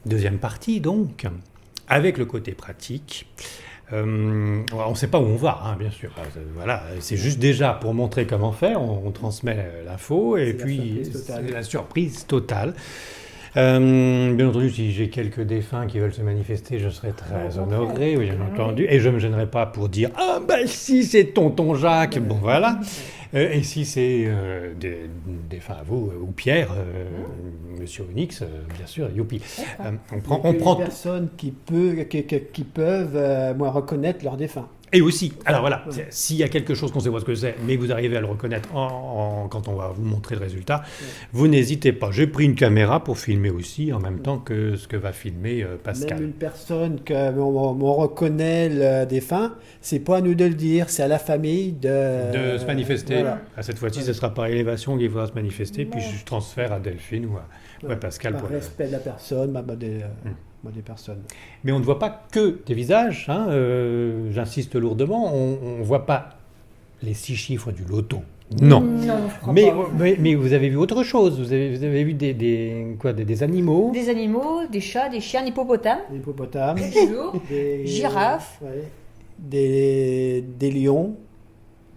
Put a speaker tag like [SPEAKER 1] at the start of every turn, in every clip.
[SPEAKER 1] Deuxième partie donc, avec le côté pratique. On ne sait pas où on va, hein, bien sûr. Voilà, c'est juste déjà pour montrer comment faire, on transmet l'info et puis c'est la surprise totale. Bien entendu, si j'ai quelques défunts qui veulent se manifester, je serai très honoré, oui, bien entendu. Et je ne me gênerai pas pour dire ah ben si c'est tonton Jacques, bon voilà. Et si c'est des défunts à vous ou Pierre, Monsieur Onyx, bien sûr, youpi.
[SPEAKER 2] On prend des personnes qui peuvent moi, reconnaître leurs défunts.
[SPEAKER 1] Et aussi, alors voilà, s'il y a quelque chose qu'on ne sait pas ce que c'est, mais vous arrivez à le reconnaître quand on va vous montrer le résultat, vous n'hésitez pas. J'ai pris une caméra pour filmer aussi, en même temps que ce que va filmer Pascal.
[SPEAKER 2] Même une personne qu'on reconnaît le défunt, c'est pas à nous de le dire, c'est à la famille de
[SPEAKER 1] se manifester.
[SPEAKER 2] Voilà.
[SPEAKER 1] À cette fois-ci, ce sera par élévation qu'il faudra se manifester, puis je transfère à Delphine ou à Pascal.
[SPEAKER 2] Par respect de la personne, des personnes.
[SPEAKER 1] Mais on ne voit pas que des visages, hein, j'insiste lourdement, on ne voit pas les 6 chiffres du loto. Non. Mais vous avez vu autre chose, vous avez vu des animaux.
[SPEAKER 3] Des animaux, des chats, des chiens, des hippopotames.
[SPEAKER 2] Des hippopotames.
[SPEAKER 3] Des girafes.
[SPEAKER 2] Des lions.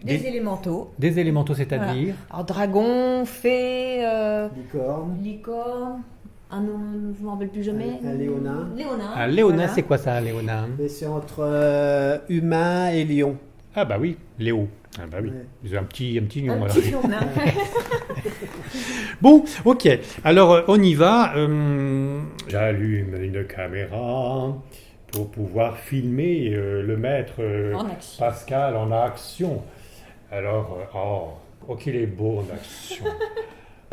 [SPEAKER 3] Des élémentaux.
[SPEAKER 1] Des élémentaux, c'est-à-dire
[SPEAKER 3] voilà. Alors, dragon, fée,
[SPEAKER 2] licorne.
[SPEAKER 3] Je ne me rappelle plus jamais.
[SPEAKER 2] Un léonin.
[SPEAKER 1] Un léonin, voilà. C'est quoi ça, un léonin?
[SPEAKER 2] C'est entre humain et lion.
[SPEAKER 1] Ah bah oui, Léo. Ah bah oui, ouais. un petit lion.
[SPEAKER 3] Un petit lion,
[SPEAKER 1] Bon, ok. Alors, on y va. J'allume une caméra pour pouvoir filmer le maître Pascal en action. Alors, qu'il est beau en action.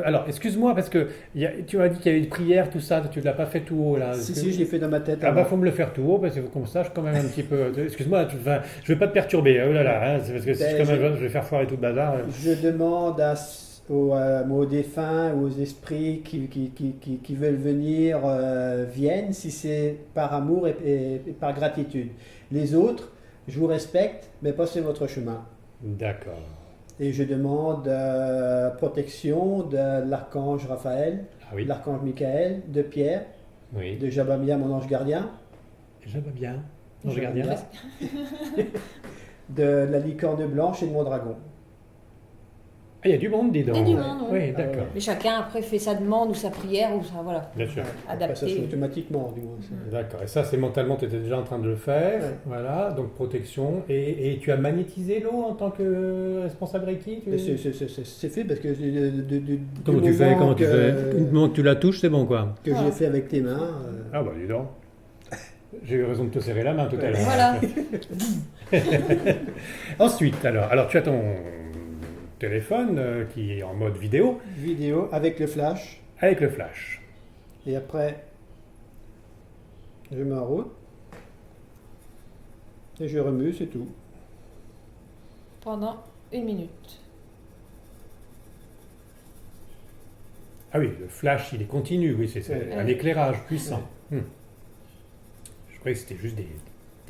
[SPEAKER 1] Alors, excuse-moi, parce que tu m'as dit qu'il y avait une prière, tout ça, tu ne l'as pas fait tout haut, là.
[SPEAKER 2] Si, je l'ai fait dans ma tête.
[SPEAKER 1] Ah bah, faut me le faire tout haut, parce qu'il faut qu'on sache quand même un petit peu... Excuse-moi, je ne vais pas te perturber, oh là là, hein, c'est parce que si je vais faire foirer tout le bazar...
[SPEAKER 2] Je demande aux défunts, aux esprits qui veulent venir, viennent, si c'est par amour et par gratitude. Les autres, je vous respecte, mais passez votre chemin.
[SPEAKER 1] D'accord.
[SPEAKER 2] Et je demande protection de l'archange Raphaël, de l'archange Michael, de Pierre, de Jabamia, mon ange gardien.
[SPEAKER 1] Jabamia, ange gardien.
[SPEAKER 2] De la licorne blanche et de mon dragon.
[SPEAKER 1] Ah, il y a du monde, dis donc.
[SPEAKER 3] Il y a du monde,
[SPEAKER 1] oui. D'accord.
[SPEAKER 3] Mais chacun après fait sa demande ou sa prière ou ça, voilà.
[SPEAKER 1] Bien sûr.
[SPEAKER 3] Adapté.
[SPEAKER 2] Ça se fait automatiquement, du moins.
[SPEAKER 1] D'accord. Et ça, c'est mentalement, tu étais déjà en train de le faire. Ouais. Voilà, donc protection. Et tu as magnétisé l'eau en tant que responsable Reiki
[SPEAKER 2] C'est fait parce que...
[SPEAKER 1] Comment tu fais Du moment que tu la touches, c'est bon, quoi.
[SPEAKER 2] Que j'ai fait avec tes mains.
[SPEAKER 1] Ah bah, dis donc. J'ai eu raison de te serrer la main tout à l'heure.
[SPEAKER 3] Voilà.
[SPEAKER 1] Ensuite, alors tu as ton... téléphone qui est en mode vidéo.
[SPEAKER 2] Vidéo avec le flash.
[SPEAKER 1] Avec le flash.
[SPEAKER 2] Et après, je mets en route. Et je remue, c'est tout.
[SPEAKER 3] Pendant 1 minute.
[SPEAKER 1] Ah oui, le flash, il est continu, oui, c'est un éclairage puissant. Ouais. Je croyais que c'était juste des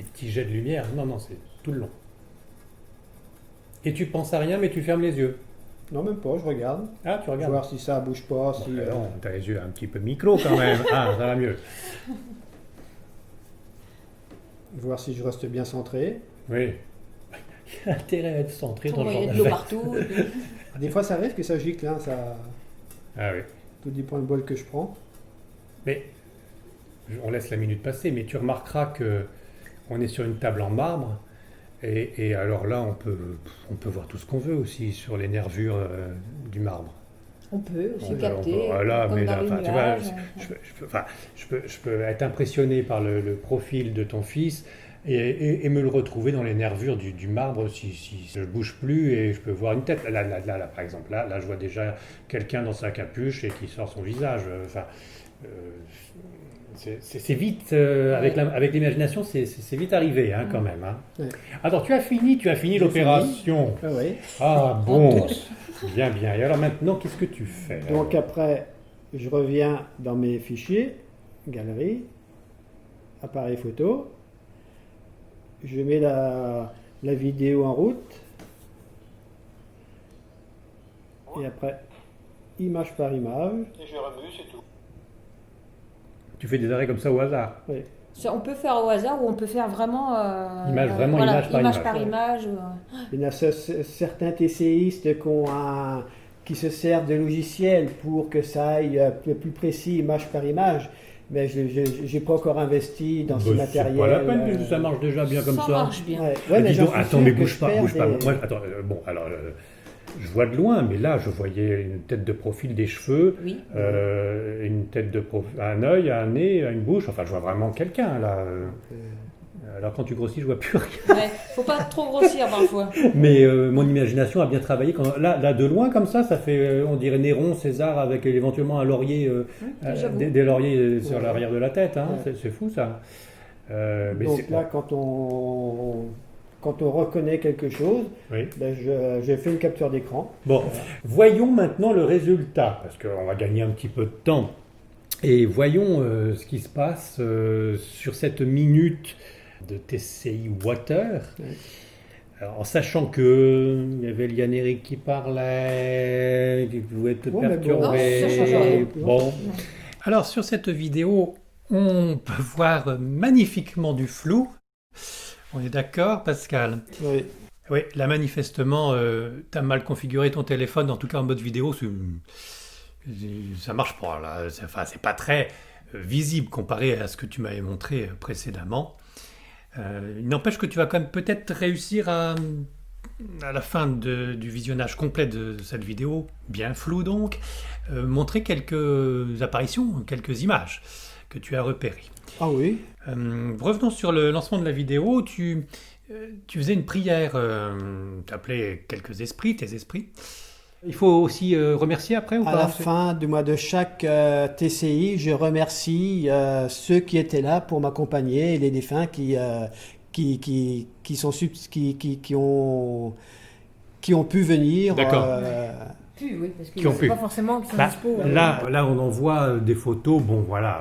[SPEAKER 1] petits jets de lumière. Non, c'est tout le long. Et tu penses à rien, mais tu fermes les yeux.
[SPEAKER 2] Non, même pas, je regarde.
[SPEAKER 1] Ah, tu regardes.
[SPEAKER 2] Voir si ça bouge pas. Si,
[SPEAKER 1] non, t'as les yeux un petit peu micro quand même. Ah, ça va mieux.
[SPEAKER 2] Voir si je reste bien centré.
[SPEAKER 1] Oui. Il y a intérêt à être centré dans le genre
[SPEAKER 3] de l'eau partout.
[SPEAKER 2] Des fois, ça arrive que ça gicle, hein, ça...
[SPEAKER 1] Ah oui.
[SPEAKER 2] Tout dépend du bol que je prends.
[SPEAKER 1] Mais, on laisse la minute passer, mais tu remarqueras que on est sur une table en marbre. Et alors là, on peut voir tout ce qu'on veut aussi sur les nervures du marbre.
[SPEAKER 3] On peut aussi capter.
[SPEAKER 1] Voilà, mais là, tu vois, je peux être impressionné par le profil de ton fils et me le retrouver dans les nervures du marbre si je ne bouge plus et je peux voir une tête. Là, par exemple, là, je vois déjà quelqu'un dans sa capuche et qui sort son visage. C'est vite, avec l'imagination, c'est vite arrivé quand même. Hein. Ouais. Alors, tu as fini l'opération.
[SPEAKER 2] Oui.
[SPEAKER 1] Ah bon, bien. Et alors maintenant, qu'est-ce que tu fais?
[SPEAKER 2] Donc après, je reviens dans mes fichiers, galerie, appareil photo, je mets la vidéo en route, et après, image par image.
[SPEAKER 1] Et je remue, c'est tout. Tu fais des arrêts comme ça au hasard.
[SPEAKER 2] Oui.
[SPEAKER 3] On peut faire au hasard ou on peut faire vraiment,
[SPEAKER 1] Image par
[SPEAKER 3] image.
[SPEAKER 2] Il y en a certains TCistes qui se servent de logiciels pour que ça aille plus précis, image par image. Mais je n'ai pas encore investi dans ce matériel.
[SPEAKER 1] C'est pas la peine, ça marche déjà bien comme ça.
[SPEAKER 3] Ça marche bien.
[SPEAKER 2] Ouais, mais
[SPEAKER 1] attends, mais bouge pas.
[SPEAKER 2] Des...
[SPEAKER 1] Moi, attends, je vois de loin, mais là, je voyais une tête de profil, des cheveux,
[SPEAKER 3] oui.
[SPEAKER 1] Une tête de profil, un œil, un nez, une bouche. Enfin, je vois vraiment quelqu'un là. Alors quand tu grossis, je vois plus rien.
[SPEAKER 3] Ouais, faut pas trop grossir parfois.
[SPEAKER 1] Mais mon imagination a bien travaillé. Là, de loin comme ça fait, on dirait Néron, César, avec éventuellement un laurier, des lauriers sur l'arrière de la tête. Hein. Ouais. C'est fou ça.
[SPEAKER 2] Donc là, quand on reconnaît quelque chose,
[SPEAKER 1] oui.
[SPEAKER 2] Ben je fais une capture d'écran.
[SPEAKER 1] Bon, voyons maintenant le résultat, parce qu'on va gagner un petit peu de temps. Et voyons ce qui se passe sur cette minute de TCI Water. Oui. Alors, en sachant qu'il y avait Liane-Éric qui parlait, qui pouvait te perturber. Bon. Alors, sur cette vidéo, on peut voir magnifiquement du flou. On est d'accord, Pascal?
[SPEAKER 2] Oui.
[SPEAKER 1] Oui, là, manifestement, tu as mal configuré ton téléphone, en tout cas en mode vidéo, ça marche pas. Là. C'est pas très visible comparé à ce que tu m'avais montré précédemment. Il n'empêche que tu vas quand même peut-être réussir à la fin du visionnage complet de cette vidéo, bien floue donc, montrer quelques apparitions, quelques images que tu as repérées.
[SPEAKER 2] Ah oui.
[SPEAKER 1] Revenons sur le lancement de la vidéo. Tu faisais une prière, tu appelais quelques esprits, tes esprits. Il faut aussi remercier après ou pas?
[SPEAKER 2] À la fin de chaque TCI, je remercie ceux qui étaient là pour m'accompagner, les défunts qui ont pu venir.
[SPEAKER 1] D'accord.
[SPEAKER 3] Oui, parce que c'est pas forcément qu'ils sont dispo.
[SPEAKER 1] Là, on en voit des photos. Bon, voilà.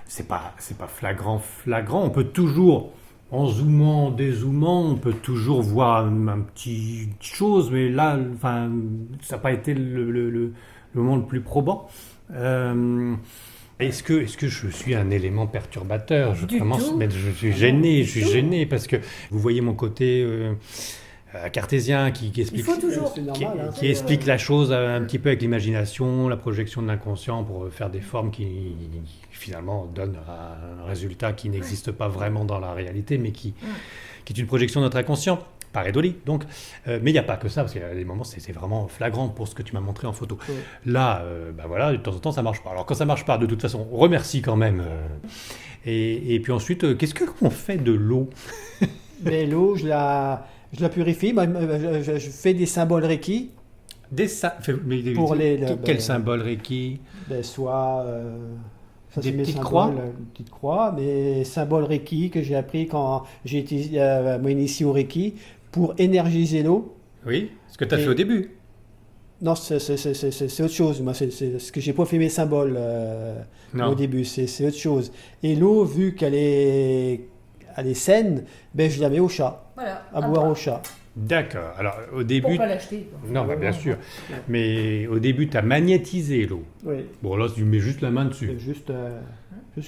[SPEAKER 1] C'est pas flagrant. On peut toujours, en zoomant, dézoomant, on peut toujours voir un petit chose, mais là, ça n'a pas été le moment le plus probant. Est-ce que je suis un élément perturbateur? Je suis gêné parce que vous voyez mon côté cartésien qui explique, qui explique la chose un petit peu avec l'imagination, la projection de l'inconscient pour faire des formes qui finalement donnent un résultat qui n'existe pas vraiment dans la réalité, mais qui est une projection de notre inconscient. Par Edoli, donc. Mais il n'y a pas que ça, parce qu'il y a des moments, c'est vraiment flagrant pour ce que tu m'as montré en photo. Oui. Là, voilà, de temps en temps, ça ne marche pas. Alors, quand ça ne marche pas, de toute façon, on remercie quand même. Et puis ensuite, qu'est-ce qu'on fait de l'eau?
[SPEAKER 2] Mais l'eau, je la purifie. Je fais des symboles Reiki.
[SPEAKER 1] Quel symbole Reiki?
[SPEAKER 2] Soit...
[SPEAKER 1] des petites croix?
[SPEAKER 2] Une petite croix, mais symbole Reiki que j'ai appris quand j'ai été initié au Reiki pour énergiser l'eau.
[SPEAKER 1] Oui, ce que tu as fait au début.
[SPEAKER 2] Non, c'est autre chose. Moi, c'est ce que j'ai pas fait mes symboles au début. C'est autre chose. Et l'eau, vu qu'elle est saine, je la mets au chat.
[SPEAKER 3] Voilà.
[SPEAKER 2] À boire au chat.
[SPEAKER 1] D'accord. Alors, au début...
[SPEAKER 3] Pour pas l'acheter.
[SPEAKER 1] Non, bien sûr. Mais au début, tu as magnétisé l'eau.
[SPEAKER 2] Oui.
[SPEAKER 1] Bon, là, tu mets juste la main dessus.
[SPEAKER 2] Juste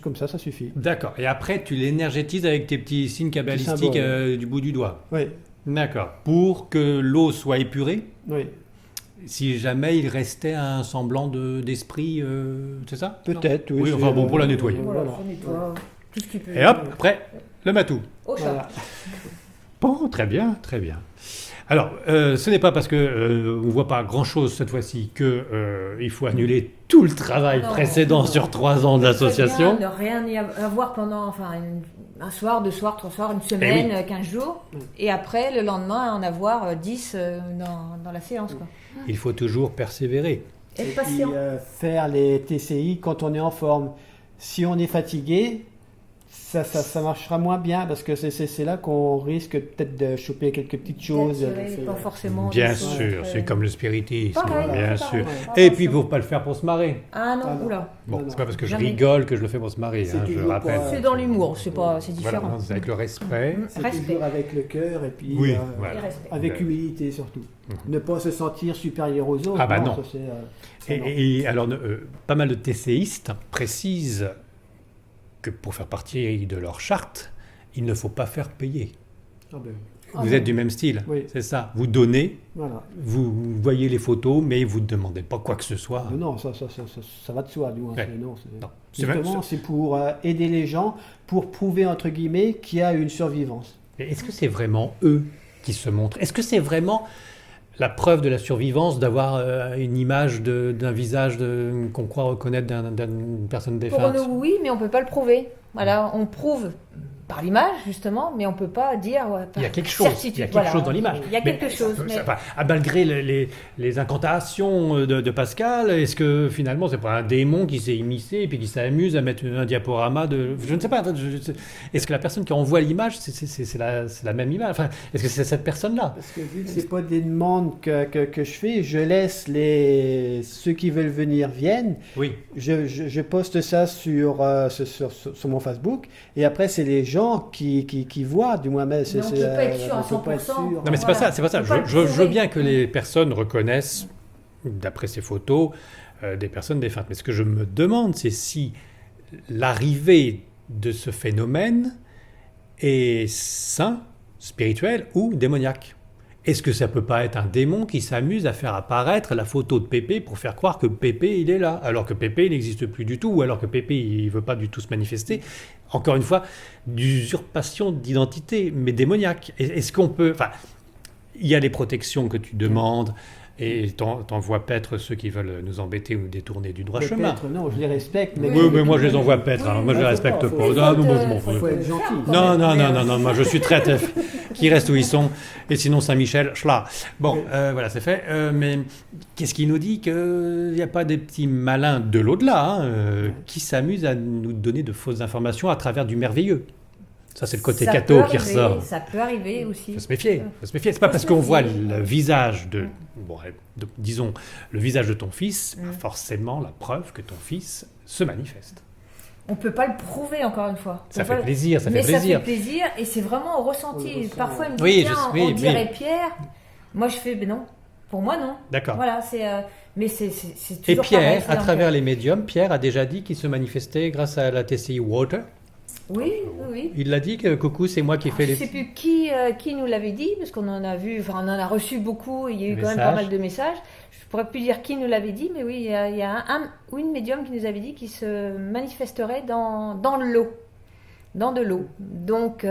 [SPEAKER 2] comme ça suffit.
[SPEAKER 1] D'accord. Et après, tu l'énergétises avec tes petits signes cabalistiques du bout du doigt.
[SPEAKER 2] Oui.
[SPEAKER 1] D'accord. Pour que l'eau soit épurée.
[SPEAKER 2] Oui.
[SPEAKER 1] Si jamais il restait un semblant d'esprit, c'est ça?
[SPEAKER 2] Peut-être, oui.
[SPEAKER 1] Oui, enfin bon, pour la nettoyer.
[SPEAKER 3] Voilà, on nettoie tout ce qui peut.
[SPEAKER 1] Et hop, après, le matou.
[SPEAKER 3] Au chat. Voilà.
[SPEAKER 1] Bon, très bien, très bien. Alors, ce n'est pas parce qu'on ne voit pas grand-chose cette fois-ci qu'il faut annuler tout le travail précédent sur 3 ans de l'association.
[SPEAKER 3] Ne rien y avoir pendant un soir, 2 soirs, 3 soirs, une semaine, 15 jours. Et après, le lendemain, en avoir 10 dans la séance. Quoi.
[SPEAKER 1] Il faut toujours persévérer.
[SPEAKER 3] Être patient.
[SPEAKER 2] Et puis, faire les TCI quand on est en forme. Si on est fatigué... Ça marchera moins bien parce que c'est là qu'on risque peut-être de choper quelques petites choses.
[SPEAKER 3] Pas forcément.
[SPEAKER 1] Bien sûr, c'est comme le spiritisme, bien sûr.
[SPEAKER 3] Pareil.
[SPEAKER 1] Et puis pour pas le faire pour se marrer.
[SPEAKER 3] Ah non, oula.
[SPEAKER 1] Bon, c'est pas parce que je rigole que je le fais pour se marrer, je le rappelle.
[SPEAKER 3] C'est dans l'humour, c'est différent.
[SPEAKER 1] Voilà, c'est avec le respect.
[SPEAKER 2] C'est toujours avec le cœur et puis avec humilité surtout. Ne pas se sentir supérieur aux autres.
[SPEAKER 1] Ah bah non. Et alors, pas mal de TCistes précisent que pour faire partie de leur charte, il ne faut pas faire payer.
[SPEAKER 2] Ah ben,
[SPEAKER 1] Vous êtes du même style,
[SPEAKER 2] Oui.
[SPEAKER 1] c'est ça. Vous donnez,
[SPEAKER 2] voilà.
[SPEAKER 1] vous voyez les photos, mais vous ne demandez pas quoi que ce soit.
[SPEAKER 2] Non, ça va de soi, nous. Hein.
[SPEAKER 1] Ouais.
[SPEAKER 2] Non,
[SPEAKER 1] Non. C'est même-
[SPEAKER 2] justement, c'est pour aider les gens, pour prouver, entre guillemets, qu'il y a une survivance.
[SPEAKER 1] Mais est-ce que c'est vraiment eux qui se montrent? Est-ce que c'est vraiment la preuve de la survivance d'avoir une image d'un visage qu'on croit reconnaître d'une personne
[SPEAKER 3] Pour
[SPEAKER 1] défunte?
[SPEAKER 3] nous, oui, mais on ne peut pas le prouver. Voilà, on prouve par l'image, justement, mais on ne peut pas dire... par
[SPEAKER 1] Il y a quelque chose,
[SPEAKER 3] certitude.
[SPEAKER 1] il y a quelque
[SPEAKER 3] Voilà.
[SPEAKER 1] chose dans l'image.
[SPEAKER 3] Il y a quelque chose, mais...
[SPEAKER 1] Enfin, malgré les incantations de Pascal, est-ce que finalement c'est pas un démon qui s'est immiscé et puis qui s'amuse à mettre un diaporama de... Je ne sais pas. Est-ce que la personne qui envoie l'image, c'est la même image? Enfin, est-ce que c'est cette personne-là?
[SPEAKER 2] Parce que vu que c'est pas des demandes que je fais, je laisse ceux qui veulent venir viennent.
[SPEAKER 1] Oui.
[SPEAKER 2] Je poste ça sur mon Facebook et après c'est les gens qui voient, du moins. Mais
[SPEAKER 3] on ne peut pas être sûr à
[SPEAKER 2] on peut pas être
[SPEAKER 3] 100%.
[SPEAKER 2] sûr.
[SPEAKER 1] Non, mais c'est pas
[SPEAKER 3] Voilà.
[SPEAKER 1] ça, c'est pas ça.
[SPEAKER 3] Faut pas le
[SPEAKER 1] Je veux
[SPEAKER 3] prouver.
[SPEAKER 1] bien que les personnes reconnaissent, d'après ces photos, des personnes défuntes. Mais ce que je me demande, c'est si l'arrivée de ce phénomène est sain, spirituel ou démoniaque. Est-ce que ça peut pas être un démon qui s'amuse à faire apparaître la photo de Pépé pour faire croire que Pépé, il est là, alors que Pépé, il n'existe plus du tout, ou alors que Pépé, il veut pas du tout se manifester? Encore une fois, d'usurpation d'identité, mais démoniaque. Est-ce qu'on peut... Enfin, il y a les protections que tu demandes, et t'envoies paître ceux qui veulent nous embêter ou nous détourner du droit chemin.
[SPEAKER 2] Peut-être, non, je les respecte. Mais
[SPEAKER 1] Oui, mais moi je les envoie paître, hein. Moi je les respecte pas. Ah, non, moi je m'en fous.
[SPEAKER 2] faut être gentil.
[SPEAKER 1] Non, moi je suis très qui restent où ils sont, et sinon Saint-Michel, schla. Bon, voilà, c'est fait. Mais qu'est-ce qui nous dit qu'il n'y a pas des petits malins de l'au-delà qui s'amusent à nous donner de fausses informations à travers du merveilleux? Ça, c'est le côté
[SPEAKER 3] Ça
[SPEAKER 1] catho
[SPEAKER 3] peut
[SPEAKER 1] qui
[SPEAKER 3] arriver,
[SPEAKER 1] ressort.
[SPEAKER 3] Ça peut arriver aussi.
[SPEAKER 1] Faut se méfier. Faut se méfier. C'est pas
[SPEAKER 3] Faut
[SPEAKER 1] parce
[SPEAKER 3] se
[SPEAKER 1] qu'on voit
[SPEAKER 3] méfier.
[SPEAKER 1] le visage disons, le visage de ton fils,
[SPEAKER 3] Mm.
[SPEAKER 1] forcément la preuve que ton fils se manifeste.
[SPEAKER 3] On ne peut pas le prouver, encore une fois.
[SPEAKER 1] Ça
[SPEAKER 3] On peut
[SPEAKER 1] fait
[SPEAKER 3] pas-
[SPEAKER 1] plaisir, ça fait
[SPEAKER 3] Mais
[SPEAKER 1] plaisir.
[SPEAKER 3] ça fait plaisir, et c'est vraiment au ressenti.
[SPEAKER 2] Au ressenti,
[SPEAKER 3] Parfois, il me dit,
[SPEAKER 1] Oui,
[SPEAKER 3] tiens,
[SPEAKER 1] oui,
[SPEAKER 3] on
[SPEAKER 1] oui.
[SPEAKER 3] dirait Pierre. Moi, je fais, ben non. Pour moi, non.
[SPEAKER 1] D'accord.
[SPEAKER 3] Voilà, mais c'est
[SPEAKER 1] Et
[SPEAKER 3] toujours pareil,
[SPEAKER 1] Pierre,
[SPEAKER 3] c'est
[SPEAKER 1] à
[SPEAKER 3] dans
[SPEAKER 1] travers
[SPEAKER 3] le-
[SPEAKER 1] les médiums, Pierre a déjà dit qu'il se manifestait grâce à la TCI Water.
[SPEAKER 3] Oui, oui.
[SPEAKER 1] Il l'a dit que coucou, c'est moi qui fais
[SPEAKER 3] Je
[SPEAKER 1] les.
[SPEAKER 3] ne sais plus qui nous l'avait dit, parce qu'on en a vu, enfin, on en a reçu beaucoup, il y a eu quand même
[SPEAKER 1] Messages.
[SPEAKER 3] pas mal de messages. Je ne pourrais plus dire qui nous l'avait dit, mais oui, il y a un ou une médium qui nous avait dit qu'il se manifesterait dans l'eau, dans de l'eau. Donc,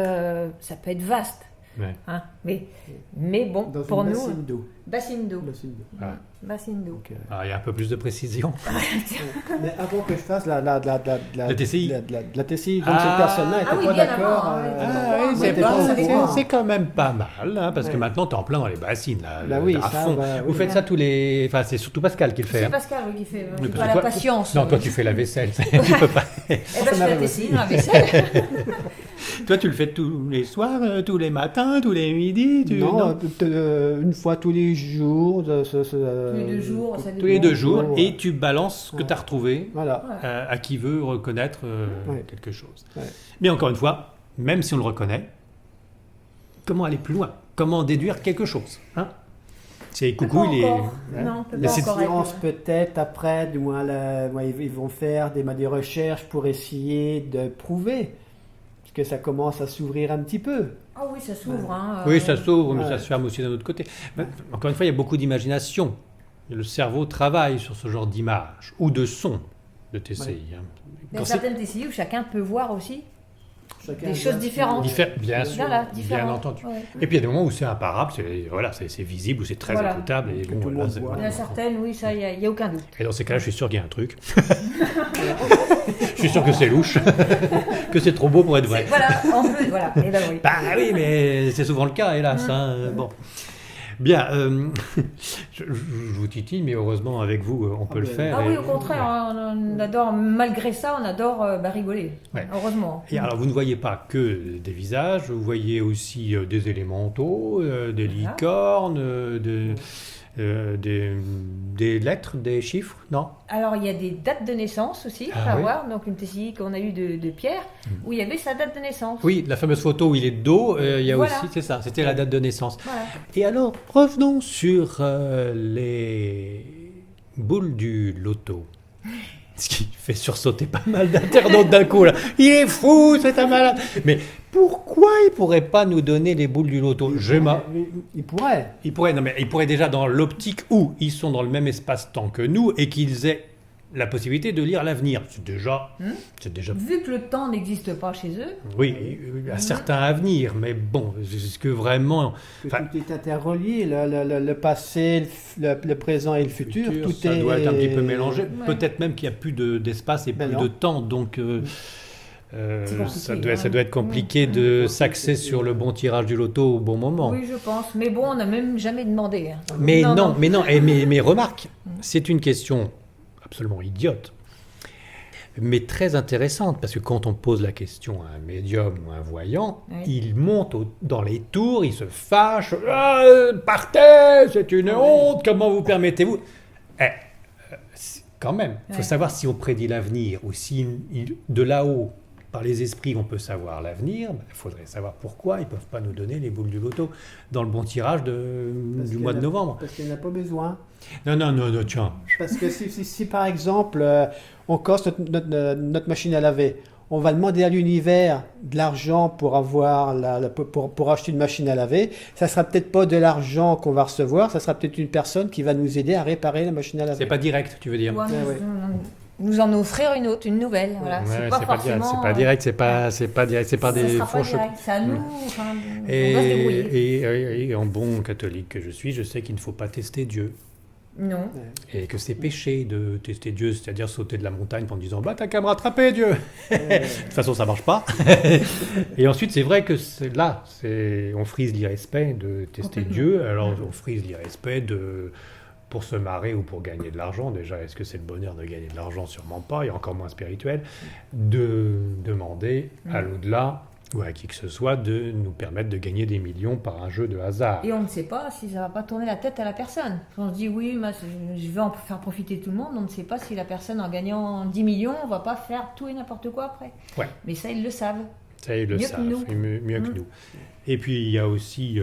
[SPEAKER 3] ça peut être vaste.
[SPEAKER 1] Ouais.
[SPEAKER 3] Hein, mais bon,
[SPEAKER 2] Dans
[SPEAKER 3] pour
[SPEAKER 2] une
[SPEAKER 3] nous,
[SPEAKER 2] bassine d'eau.
[SPEAKER 3] bassine d'eau.
[SPEAKER 2] Bassine d'eau.
[SPEAKER 1] Ah.
[SPEAKER 3] Bassine d'eau.
[SPEAKER 2] Donc,
[SPEAKER 1] Ah, il y a un peu plus de précision.
[SPEAKER 2] mais avant que je fasse la
[SPEAKER 1] TCI.
[SPEAKER 2] la TCI, donc
[SPEAKER 1] Ah.
[SPEAKER 2] cette personne-là n'était
[SPEAKER 3] Ah oui,
[SPEAKER 2] pas
[SPEAKER 3] bien
[SPEAKER 2] d'accord.
[SPEAKER 3] avant, oui.
[SPEAKER 1] Ah oui,
[SPEAKER 3] Ouais,
[SPEAKER 1] c'est
[SPEAKER 3] t'es
[SPEAKER 1] pas-
[SPEAKER 3] pas au
[SPEAKER 1] c'est-
[SPEAKER 3] courant.
[SPEAKER 1] c'est quand même pas mal, hein, parce que
[SPEAKER 2] Ouais.
[SPEAKER 1] maintenant tu es en plein dans les bassines, là,
[SPEAKER 2] Bah oui,
[SPEAKER 1] à
[SPEAKER 2] ça,
[SPEAKER 1] fond.
[SPEAKER 2] bah,
[SPEAKER 1] Vous
[SPEAKER 2] oui.
[SPEAKER 1] faites ça tous les. Enfin, c'est surtout Pascal qui le fait.
[SPEAKER 3] C'est
[SPEAKER 1] hein.
[SPEAKER 3] Pascal oui, qui fait.
[SPEAKER 1] Oui,
[SPEAKER 3] J'ai
[SPEAKER 1] parce
[SPEAKER 3] pas
[SPEAKER 1] que
[SPEAKER 3] la
[SPEAKER 1] toi-
[SPEAKER 3] patience.
[SPEAKER 1] Non, toi tu fais la vaisselle, tu peux pas.
[SPEAKER 3] Eh ben, je fais la
[SPEAKER 2] m'arrive
[SPEAKER 3] tessie dans la vaisselle.
[SPEAKER 1] Toi tu le fais tous les soirs, tous les matins, tous les midis.
[SPEAKER 2] Non, une fois tous les jours.
[SPEAKER 3] Tous les 2 jours, ça
[SPEAKER 1] tous les 2 jours,
[SPEAKER 2] Ouais.
[SPEAKER 1] et tu balances ce que
[SPEAKER 2] Ouais.
[SPEAKER 1] tu as retrouvé
[SPEAKER 2] Voilà.
[SPEAKER 1] à qui veut reconnaître
[SPEAKER 2] Ouais.
[SPEAKER 1] quelque chose.
[SPEAKER 2] Ouais.
[SPEAKER 1] Mais encore une fois, même si on le reconnaît, comment aller plus loin? Comment déduire quelque chose, hein? C'est coucou, il est.
[SPEAKER 3] Non,
[SPEAKER 1] hein,
[SPEAKER 3] peut
[SPEAKER 1] les
[SPEAKER 3] pas
[SPEAKER 1] sites-
[SPEAKER 3] encore
[SPEAKER 2] Science
[SPEAKER 3] être-
[SPEAKER 2] peut-être après, du moins, ils vont faire des recherches pour essayer de prouver. Parce que ça commence à s'ouvrir un petit peu.
[SPEAKER 3] Ah oui, ça s'ouvre. Hein,
[SPEAKER 1] Oui, ça s'ouvre, mais
[SPEAKER 2] Ouais.
[SPEAKER 1] ça se ferme aussi d'un autre côté. Mais, encore une fois, il y a beaucoup d'imagination. Le cerveau travaille sur ce genre d'image ou de son de TCI.
[SPEAKER 2] Ouais.
[SPEAKER 1] hein.
[SPEAKER 3] Il y a
[SPEAKER 1] Quand
[SPEAKER 3] certaines TCI où chacun peut voir aussi
[SPEAKER 2] Chacun
[SPEAKER 3] des
[SPEAKER 2] voit
[SPEAKER 3] choses
[SPEAKER 2] ce
[SPEAKER 3] différentes.
[SPEAKER 1] Bien sûr,
[SPEAKER 3] Voilà,
[SPEAKER 1] bien
[SPEAKER 3] différentes.
[SPEAKER 1] entendu.
[SPEAKER 3] Ouais.
[SPEAKER 1] Et puis il y a des moments où c'est imparable, c'est visible, où c'est très
[SPEAKER 3] Voilà.
[SPEAKER 1] écoutable. Et,
[SPEAKER 2] Que
[SPEAKER 1] bon,
[SPEAKER 2] tout le
[SPEAKER 1] là,
[SPEAKER 2] monde
[SPEAKER 1] c'est-
[SPEAKER 2] voit.
[SPEAKER 3] Il y en a certaines, oui, ça, il n'y a aucun doute.
[SPEAKER 1] et dans ces cas-là, je suis sûr qu'il y a un truc. Je suis sûr que c'est louche, que c'est trop beau pour être vrai.
[SPEAKER 3] Voilà, en plus, voilà. Et ben oui.
[SPEAKER 1] Bah oui, mais c'est souvent le cas, hélas. hein, Bon. Bien, je vous titille, mais heureusement, avec vous, on peut le faire.
[SPEAKER 3] Ah oui,
[SPEAKER 1] et-
[SPEAKER 3] au contraire, hein, on adore, malgré ça, on adore rigoler.
[SPEAKER 1] Ouais.
[SPEAKER 3] Heureusement.
[SPEAKER 1] Et alors, vous ne voyez pas que des visages, vous voyez aussi des élémentaux, des licornes, des lettres, des chiffres, non?
[SPEAKER 3] Alors, il y a des dates de naissance aussi,
[SPEAKER 1] Ah
[SPEAKER 3] à
[SPEAKER 1] oui.
[SPEAKER 3] voir. Donc, une TCI qu'on a eue de Pierre, où il y avait sa date de naissance.
[SPEAKER 1] Oui, la fameuse photo où il est de dos, il y a
[SPEAKER 3] Voilà.
[SPEAKER 1] aussi, c'est ça, c'était la date de naissance.
[SPEAKER 3] Voilà.
[SPEAKER 1] Et alors, revenons sur les boules du loto. Ce qui fait sursauter pas mal d'internautes d'un coup, là. Il est fou, c'est un malade. Mais pourquoi il ne pourrait pas nous donner les boules du loto?
[SPEAKER 2] Il pourrait.
[SPEAKER 1] Il pourrait déjà dans l'optique où ils sont dans le même espace-temps que nous et qu'ils aient la possibilité de lire l'avenir. C'est déjà...
[SPEAKER 3] Vu que le temps n'existe pas chez eux.
[SPEAKER 1] Oui, il y a certains avenirs, mais bon, est-ce que vraiment...
[SPEAKER 2] Que tout est interrelié, le passé, le présent et le futur. Tout
[SPEAKER 1] ça doit être un petit peu mélangé.
[SPEAKER 3] Ouais.
[SPEAKER 1] Peut-être même qu'il n'y a plus d'espace et plus
[SPEAKER 2] non.
[SPEAKER 1] de temps, donc ça doit être compliqué
[SPEAKER 2] Mmh.
[SPEAKER 1] de s'axer sur le bon tirage du loto au bon moment.
[SPEAKER 3] Oui, je pense. Mais bon, on n'a même jamais demandé. Hein.
[SPEAKER 1] Mais mais remarque, c'est une question absolument idiote, mais très intéressante, parce que quand on pose la question à un médium ou à un voyant,
[SPEAKER 3] Oui.
[SPEAKER 1] il monte dans les tours, il se fâche, ah, partez, c'est une honte, comment vous permettez-vous quand même, il faut
[SPEAKER 3] Ouais.
[SPEAKER 1] savoir si on prédit l'avenir, ou si de là-haut, par les esprits, on peut savoir l'avenir, il faudrait savoir pourquoi ils ne peuvent pas nous donner les boules du loto dans le bon tirage du mois de novembre.
[SPEAKER 2] Parce qu'il n'y en a pas besoin.
[SPEAKER 1] Non, tiens.
[SPEAKER 2] Parce que si par exemple, on casse notre machine à laver, on va demander à l'univers de l'argent pour avoir pour acheter une machine à laver, ça sera peut-être pas de l'argent qu'on va recevoir, ça sera peut-être une personne qui va nous aider à réparer la machine à laver.
[SPEAKER 1] C'est pas direct, tu veux dire.
[SPEAKER 3] Ou
[SPEAKER 2] Ouais.
[SPEAKER 3] nous en offrir une autre, une nouvelle. Voilà.
[SPEAKER 1] Ouais,
[SPEAKER 3] C'est pas forcément.
[SPEAKER 1] c'est pas direct, c'est pas direct, c'est pas
[SPEAKER 3] Ça
[SPEAKER 1] des
[SPEAKER 3] sera pas
[SPEAKER 1] fourches.
[SPEAKER 3] direct. C'est à nous. Enfin, on va se débrouiller.
[SPEAKER 1] Et en bon catholique que je suis, je sais qu'il ne faut pas tester Dieu.
[SPEAKER 3] Non.
[SPEAKER 1] Et que c'est péché de tester Dieu, c'est-à-dire sauter de la montagne en disant bah t'as qu'à me rattraper Dieu. De toute façon ça marche pas. Et ensuite c'est vrai que on frise l'irrespect de tester
[SPEAKER 3] Complètement.
[SPEAKER 1] Dieu, alors on frise l'irrespect pour se marrer ou pour gagner de l'argent. Déjà, est-ce que c'est le bonheur de gagner de l'argent? Sûrement pas, et encore moins spirituel. De demander à l'au-delà ou à qui que ce soit de nous permettre de gagner des millions par un jeu de hasard.
[SPEAKER 3] Et on ne sait pas si ça va pas tourner la tête à la personne. On se dit oui, je vais en faire profiter tout le monde. On ne sait pas si la personne en gagnant 10 millions va pas faire tout et n'importe quoi après.
[SPEAKER 1] Ouais.
[SPEAKER 3] Mais ça, ils le savent.
[SPEAKER 1] Ça, ils le
[SPEAKER 3] Mieux que
[SPEAKER 1] savent,
[SPEAKER 3] nous.
[SPEAKER 1] et mieux que nous. Et puis, il y a aussi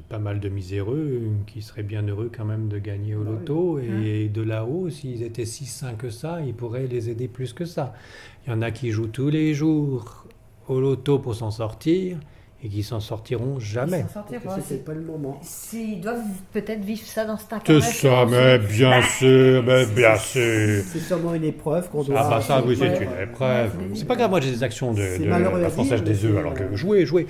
[SPEAKER 1] pas mal de miséreux qui seraient bien heureux quand même de gagner au loto. Et de là-haut, s'ils étaient si sains que ça, ils pourraient les aider plus que ça. Il y en a qui jouent tous les jours au loto pour s'en sortir et qui s'en sortiront jamais.
[SPEAKER 3] Ils s'en sortiront.
[SPEAKER 2] C'est pas le moment.
[SPEAKER 3] Ils doivent peut-être vivre ça dans cette
[SPEAKER 1] C'est
[SPEAKER 3] incarnation.
[SPEAKER 1] ça, mais bien sûr, mais bien sûr.
[SPEAKER 2] C'est sûrement une épreuve qu'on doit...
[SPEAKER 1] Ah bah ça, oui, c'est
[SPEAKER 3] Ouais.
[SPEAKER 1] une épreuve. C'est pas grave, moi j'ai des actions
[SPEAKER 2] C'est
[SPEAKER 1] de
[SPEAKER 2] malheureux à
[SPEAKER 1] la
[SPEAKER 2] dire,
[SPEAKER 1] Française
[SPEAKER 2] mais
[SPEAKER 1] des œufs,
[SPEAKER 2] c'est-
[SPEAKER 1] alors que jouez.
[SPEAKER 3] Faut jouer.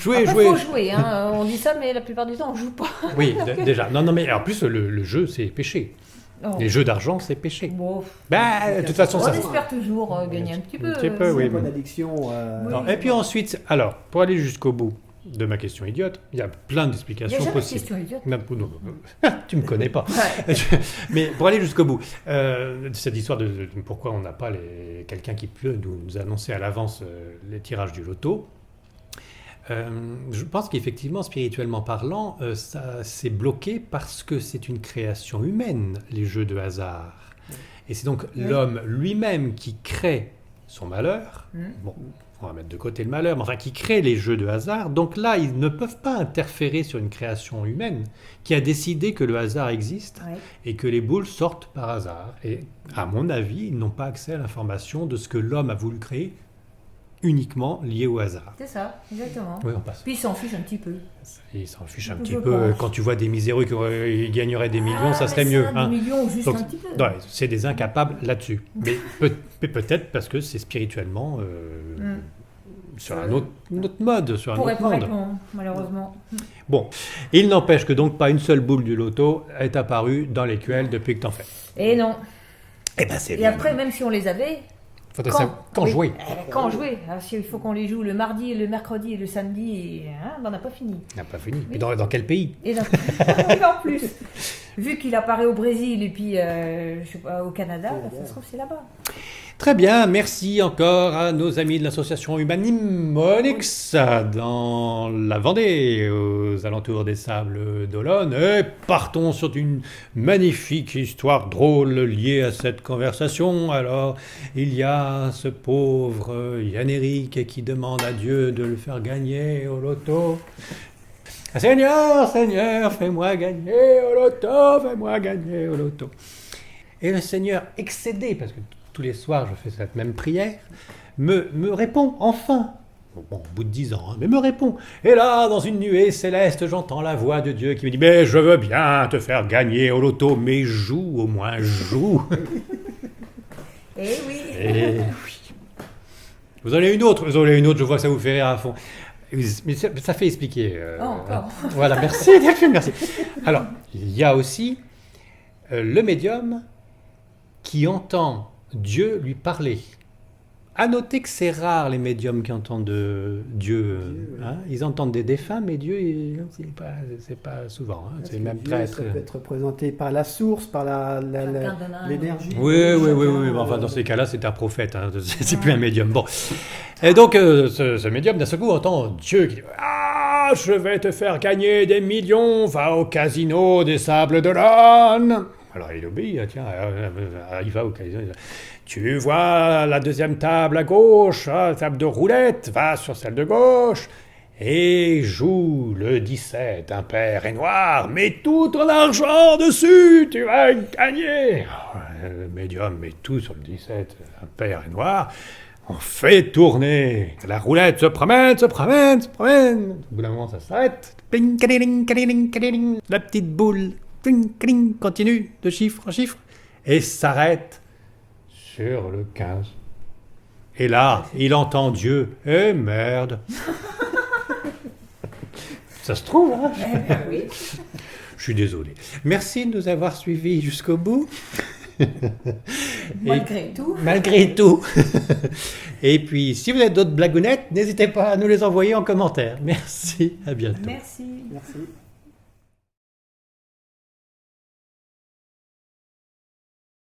[SPEAKER 1] Jouez.
[SPEAKER 3] Après, faut jouer. Hein. On dit ça, mais la plupart du temps, on joue pas.
[SPEAKER 1] Oui, déjà. Non, mais en plus, le jeu, c'est péché.
[SPEAKER 3] Non.
[SPEAKER 1] Les jeux d'argent, c'est péché.
[SPEAKER 3] Bon,
[SPEAKER 1] Bah, de toute façon,
[SPEAKER 3] on
[SPEAKER 1] ça...
[SPEAKER 3] espère toujours gagner un petit peu.
[SPEAKER 1] Un petit peu, oui.
[SPEAKER 2] C'est pas d'addiction.
[SPEAKER 3] Oui.
[SPEAKER 1] Non, et puis ensuite, alors, pour aller jusqu'au bout de ma question idiote, il y a plein
[SPEAKER 3] Il n'y a
[SPEAKER 1] d'explications
[SPEAKER 3] jamais de
[SPEAKER 1] possibles.
[SPEAKER 3] question idiote.
[SPEAKER 1] Non, tu me connais pas.
[SPEAKER 3] Ouais.
[SPEAKER 1] Mais pour aller jusqu'au bout, cette histoire de pourquoi on n'a pas quelqu'un qui peut nous annoncer à l'avance les tirages du loto, je pense qu'effectivement, spirituellement parlant, ça s'est bloqué parce que c'est une création humaine, les jeux de hasard. Et c'est donc l'homme lui-même qui crée son malheur. Bon, on va mettre de côté le malheur, mais enfin qui crée les jeux de hasard. Donc là, ils ne peuvent pas interférer sur une création humaine qui a décidé que le hasard existe
[SPEAKER 3] Ouais.
[SPEAKER 1] et que les boules sortent par hasard. Et à mon avis, ils n'ont pas accès à l'information de ce que l'homme a voulu créer uniquement lié au hasard.
[SPEAKER 3] C'est ça, exactement.
[SPEAKER 1] Oui, on passe.
[SPEAKER 3] Puis ils s'en fichent un petit peu.
[SPEAKER 1] Ils s'en fichent un
[SPEAKER 3] Je
[SPEAKER 1] petit
[SPEAKER 3] pense.
[SPEAKER 1] peu. Quand tu vois des miséreux qui gagneraient des millions, ça serait mieux.
[SPEAKER 3] Des millions, juste
[SPEAKER 1] Donc,
[SPEAKER 3] un petit peu.
[SPEAKER 1] ouais, c'est des incapables là-dessus. Mais peut-être parce que c'est spirituellement sur un autre mode, sur un
[SPEAKER 3] Pourrait
[SPEAKER 1] autre
[SPEAKER 3] pas
[SPEAKER 1] monde.
[SPEAKER 3] répondre, malheureusement.
[SPEAKER 1] Bon, il n'empêche que donc pas une seule boule du loto est apparue dans l'écuelle depuis que t'en fais.
[SPEAKER 3] Et non.
[SPEAKER 1] Eh ben c'est
[SPEAKER 3] Et
[SPEAKER 1] bien.
[SPEAKER 3] après, même si on les avait,
[SPEAKER 1] Faudrait savoir quand
[SPEAKER 3] oui,
[SPEAKER 1] jouer.
[SPEAKER 3] Quand jouer. Alors, s'il faut qu'on les joue le mardi, le mercredi et le samedi, on n'a pas fini.
[SPEAKER 1] On n'a pas fini.
[SPEAKER 3] Oui.
[SPEAKER 1] Mais dans quel pays?
[SPEAKER 3] Et donc, et en plus, vu qu'il apparaît au Brésil et puis je sais pas, au Canada, ça se trouve c'est là-bas.
[SPEAKER 1] Très bien, merci encore à nos amis de l'association Humanimonix dans la Vendée, aux alentours des Sables d'Olonne. Et partons sur une magnifique histoire drôle liée à cette conversation. Alors, il y a ce pauvre Yann-Éric qui demande à Dieu de le faire gagner au loto. Seigneur, Seigneur, fais-moi gagner au loto, fais-moi gagner au loto. Et le Seigneur, excédé, parce que tous les soirs je fais cette même prière, me répond enfin. Bon, au bout de 10 ans, hein, mais me répond. Et là, dans une nuée céleste, j'entends la voix de Dieu qui me dit « Mais je veux bien te faire gagner au loto, mais joue au moins, joue !»
[SPEAKER 3] Eh oui.
[SPEAKER 1] Et oui. Vous en avez une autre, je vois que ça vous fait rire à fond. Mais ça fait expliquer.
[SPEAKER 3] Encore.
[SPEAKER 1] Voilà, merci, Delphine, merci. Alors, il y a aussi le médium qui entend Dieu lui parler. À noter que c'est rare les médiums qui entendent Dieu. Hein. Ils entendent des défunts, mais Dieu, c'est pas souvent. Hein. C'est même
[SPEAKER 2] Dieu, ça peut être représenté par la source, par l'énergie.
[SPEAKER 1] Oui. Enfin, dans ces cas-là, c'est un prophète. Hein. C'est plus un médium. Bon. Et donc, ce médium, d'un seul coup, entend Dieu qui dit « Ah, je vais te faire gagner des millions, va au casino des Sables d'Olonne !» Alors, il obéit, tiens, il va au casino. Tu vois la deuxième table à gauche, la table de roulette, va sur celle de gauche et joue le 17, impair et noir, mets tout ton argent dessus, tu vas gagner. Le médium met tout sur le 17, impair et noir, on fait tourner. La roulette se promène. Au bout d'un moment, ça s'arrête. Pling, kadiling, kadiling, kadiling. La petite boule, pling, kadiling, continue de chiffre en chiffre et s'arrête sur le 15. Et là, il entend Dieu. Eh merde. Ça se trouve, hein?
[SPEAKER 3] Oui.
[SPEAKER 1] Je suis désolé. Merci de nous avoir suivis jusqu'au bout. Malgré tout. Et puis, si vous avez d'autres blagounettes, n'hésitez pas à nous les envoyer en commentaire. Merci, à bientôt.
[SPEAKER 3] Merci.
[SPEAKER 2] Merci.